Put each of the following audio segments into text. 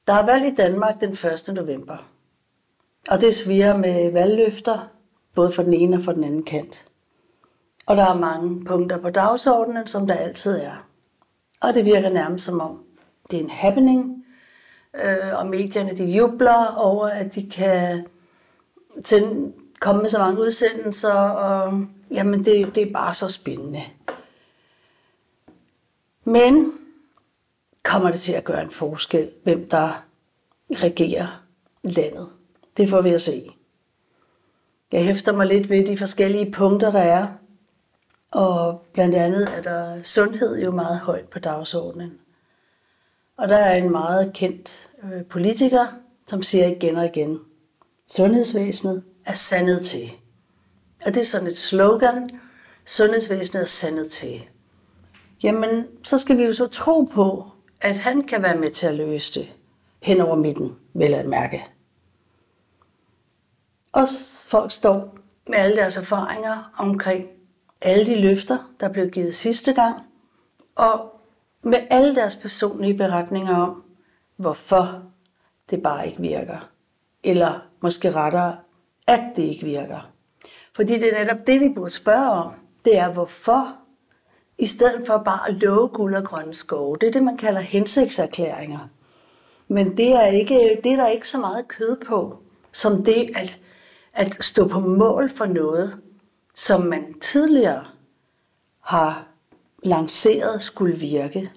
Der er valg i Danmark den 1. november. Og det sviger med valgløfter, både for den ene og for den anden kant. Og der er mange punkter på dagsordenen, som der altid er. Og det virker nærmest som om, det er en happening. Og medierne de jubler over, at de kan komme med så mange udsendelser. Og jamen, det er bare så spændende. Men kommer det til at gøre en forskel, hvem der regerer landet? Det får vi at se. Jeg hæfter mig lidt ved de forskellige punkter, der er. Og blandt andet er der sundhed jo meget højt på dagsordenen. Og der er en meget kendt politiker, som siger igen og igen, sundhedsvæsenet er sandet til. Og det er sådan et slogan, sundhedsvæsenet er sandet til. Jamen, så skal vi jo så tro på, at han kan være med til at løse det hen over midten, vel at mærke. Og folk står med alle deres erfaringer omkring alle de løfter, der blev givet sidste gang, og med alle deres personlige beretninger om, hvorfor det bare ikke virker. Eller måske rettere, at det ikke virker. Fordi det er netop det, vi burde spørge om. Det er hvorfor, i stedet for bare at love guld og grønne skove. Det er det, man kalder hensigtserklæringer. Men det er der ikke så meget kød på, som det at stå på mål for noget, som man tidligere har lanceret skulle virke.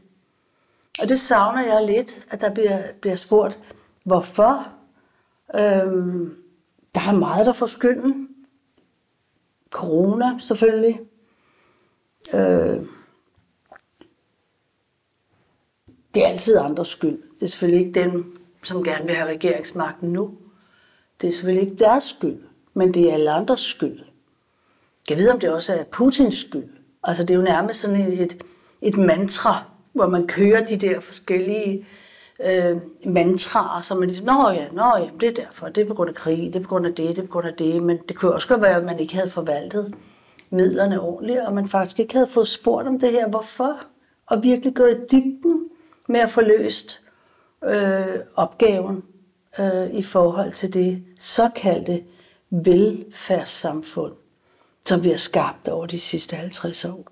Og det savner jeg lidt, at der bliver spurgt, hvorfor. Der er meget, der får skylden. Corona selvfølgelig. Det er altid andres skyld. Det er selvfølgelig ikke dem, som gerne vil have regeringsmagten nu. Det er selvfølgelig ikke deres skyld, men det er alle andres skyld. Jeg ved, om det også er Putins skyld. Altså det er jo nærmest sådan et mantra, hvor man kører de der forskellige mantraer, som man ligesom, nå ja, det er derfor, det er på grund af krig, det er på grund af det, det er på grund af det, men det kunne også godt være, at man ikke havde forvaltet midlerne ordentligt, og man faktisk ikke havde fået spurgt om det her, hvorfor, og virkelig gået i dybden med at få løst opgaven i forhold til det såkaldte velfærdssamfund, som vi har skabt over de sidste 50 år.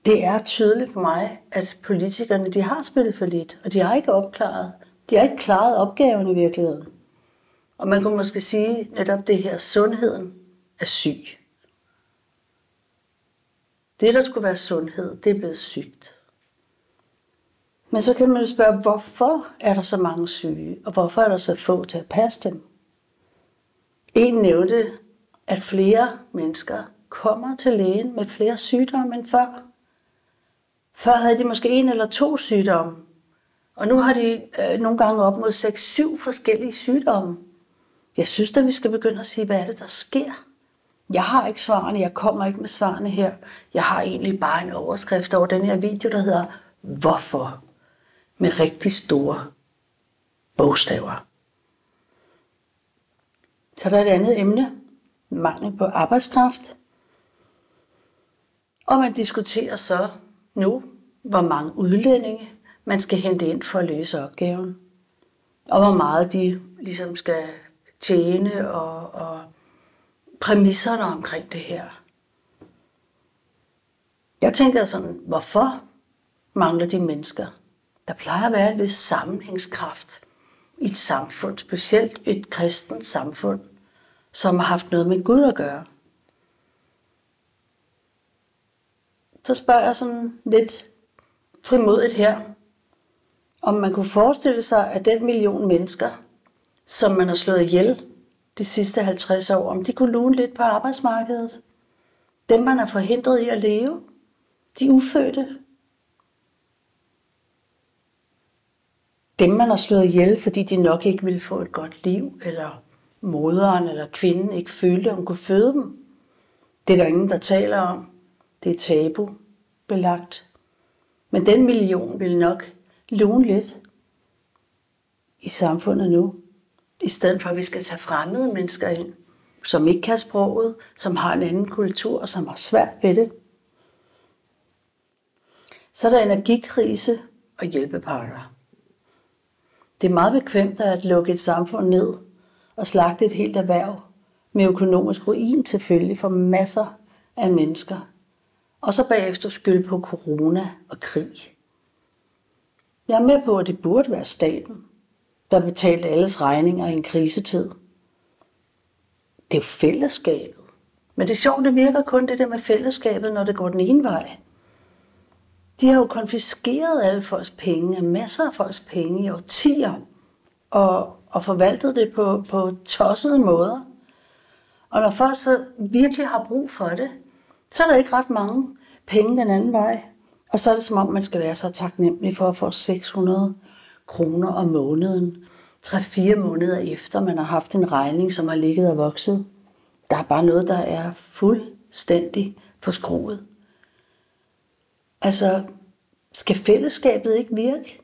Det er tydeligt for mig, at politikerne de har spillet for lidt, og de har ikke klaret opgaven i virkeligheden. Og man kunne måske sige netop det her, sundheden er syg. Det, der skulle være sundhed, det er blevet sygt. Men så kan man jo spørge, hvorfor er der så mange syge, og hvorfor er der så få til at passe dem? En nævnte, at flere mennesker kommer til lægen med flere sygdomme end før. Før havde de måske 1 eller 2 sygdomme, og nu har de nogle gange op mod 6-7 forskellige sygdomme. Jeg synes at vi skal begynde at sige, hvad er det, der sker? Jeg har ikke svarene, jeg kommer ikke med svarene her. Jeg har egentlig bare en overskrift over den her video, der hedder Hvorfor? Med rigtig store bogstaver. Så der er et andet emne, mangel på arbejdskraft. Og man diskuterer så nu, hvor mange udlændinge man skal hente ind for at løse opgaven. Og hvor meget de ligesom skal tjene og præmisserne omkring det her. Jeg tænker sådan, hvorfor mangler de mennesker? Der plejer at være en vis sammenhængskraft i et samfund, specielt et kristent samfund, som har haft noget med Gud at gøre. Så spørger jeg sådan lidt frimodigt her, om man kunne forestille sig, at den 1 million mennesker, som man har slået ihjel de sidste 50 år, om de kunne lune lidt på arbejdsmarkedet. Dem, man har forhindret i at leve. De ufødte. Dem, man har slået ihjel, fordi de nok ikke ville få et godt liv, eller moderen eller kvinden ikke følte, at hun kunne føde dem. Det er der ingen, der taler om. Det er tabubelagt. Men den 1 million vil nok lune lidt i samfundet nu. I stedet for, at vi skal tage fremmede mennesker ind, som ikke kan sproget, som har en anden kultur, og som har svært ved det. Så er der energikrise, og hjælpepakker. Det er meget bekvemt at lukke et samfund ned og slagte et helt erhverv med økonomisk ruin til følge for masser af mennesker. Og så bagefter skylde på corona og krig. Jeg er med på, at det burde være staten, der betalte alles regninger i en krisetid. Det er jo fællesskabet. Men det er sjovt, det virker kun det der med fællesskabet, når det går den ene vej. De har jo konfiskeret alle folks penge, masser af folks penge i årtier, og forvaltet det på tossede måder. Og når folk så virkelig har brug for det, så er der ikke ret mange penge den anden vej. Og så er det som om, man skal være så taknemmelig for at få 600 kroner om måneden. 3-4 måneder efter, man har haft en regning, som har ligget og vokset. Der er bare noget, der er fuldstændig forskruet. Altså, skal fællesskabet ikke virke?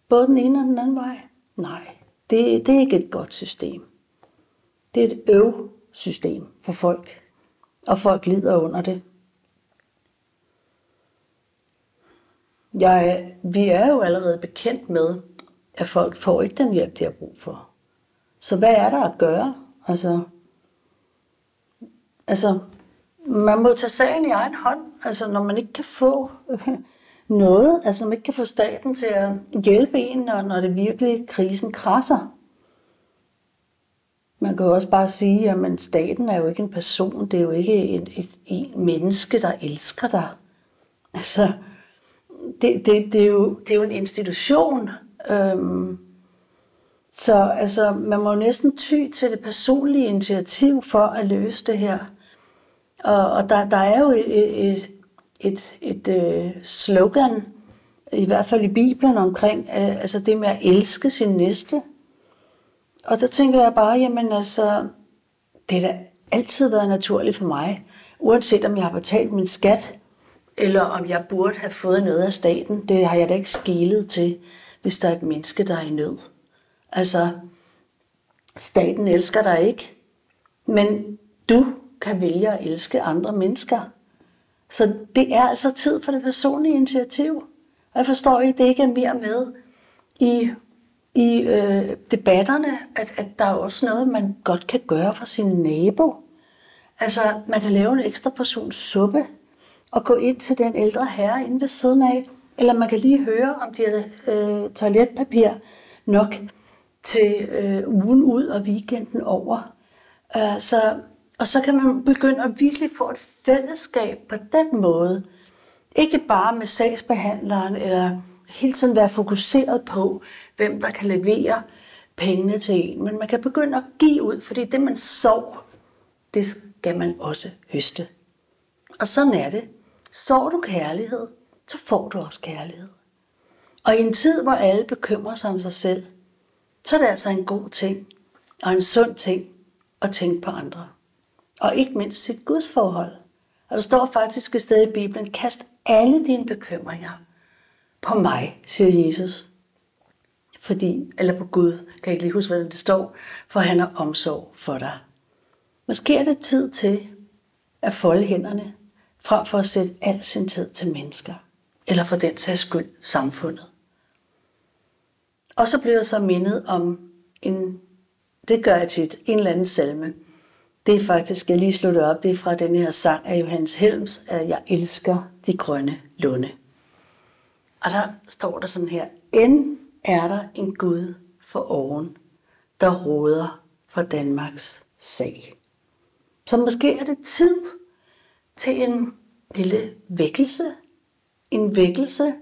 Både den ene og den anden vej? Nej, det er ikke et godt system. Det er et øvsystem for folk, og folk lider under det. Vi er jo allerede bekendt med, at folk får ikke den hjælp, de har brug for. Så hvad er der at gøre? Altså, man må tage sagen i egen hånd, altså når man ikke kan få noget, altså når man ikke kan få staten til at hjælpe en, når det virkelig krisen krasser. Man kan jo også bare sige, at staten er jo ikke en person, det er jo ikke et menneske, der elsker dig. Altså, det er jo en institution. Så altså, man må næsten ty til det personlige initiativ for at løse det her. Og der er jo et slogan, i hvert fald i Bibelen, omkring altså det med at elske sin næste. Og der tænker jeg bare, jamen altså, det har da altid været naturligt for mig, uanset om jeg har betalt min skat, eller om jeg burde have fået noget af staten. Det har jeg da ikke skelet til, hvis der er et menneske, der er i nød. Altså, staten elsker dig ikke, men du kan vælge at elske andre mennesker. Så det er altså tid for det personlige initiativ. Og jeg forstår ikke, at det ikke er mere med i debatterne, at der er også noget, man godt kan gøre for sin nabo. Altså, man kan lave en ekstra portion suppe og gå ind til den ældre herre inde ved siden af, eller man kan lige høre, om de har toiletpapir nok til ugen ud og weekenden over. Og så kan man begynde at virkelig få et fællesskab på den måde. Ikke bare med sagsbehandleren, eller hele tiden være fokuseret på, hvem der kan levere pengene til en. Men man kan begynde at give ud, fordi det man sår, det skal man også høste. Og sådan er det. Sår du kærlighed, så får du også kærlighed. Og i en tid, hvor alle bekymrer sig om sig selv, så er det altså en god ting, og en sund ting at tænke på andre. Og ikke mindst sit gudsforhold. Og der står faktisk et sted i Bibelen, kast alle dine bekymringer på mig, siger Jesus. Eller på Gud, kan jeg ikke lige huske, hvordan det står, for han har omsorg for dig. Måske er det tid til at folde hænderne, frem for at sætte al sin tid til mennesker, eller for den sags skyld samfundet. Og så bliver jeg så mindet om det gør jeg tit, en eller anden salme. Det er faktisk, jeg lige slutter op, det er fra den her sang af Johannes Helms, at jeg elsker de grønne lunde. Og der står der sådan her, end er der en Gud for oven, der råder for Danmarks sag. Så måske er det tid til en lille vækkelse. En vækkelse,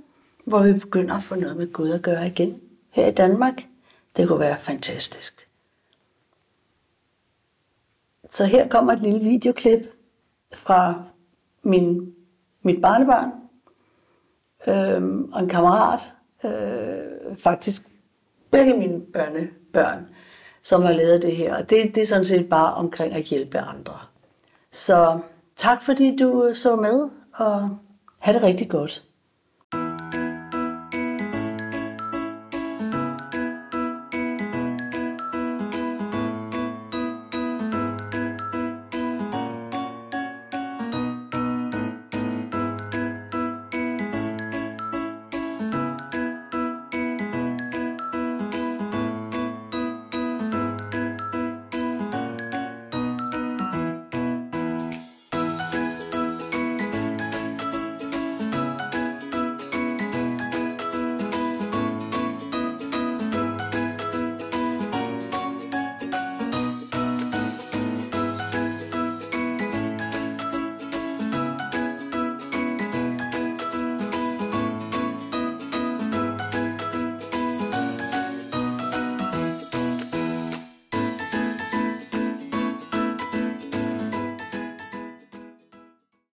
hvor vi begynder at få noget med Gud at gøre igen her i Danmark. Det kunne være fantastisk. Så her kommer et lille videoklip fra mit barnebarn og en kammerat, faktisk begge mine børn, som har lavet det her. Og det er sådan set bare omkring at hjælpe andre. Så tak fordi du så med, og have det rigtig godt.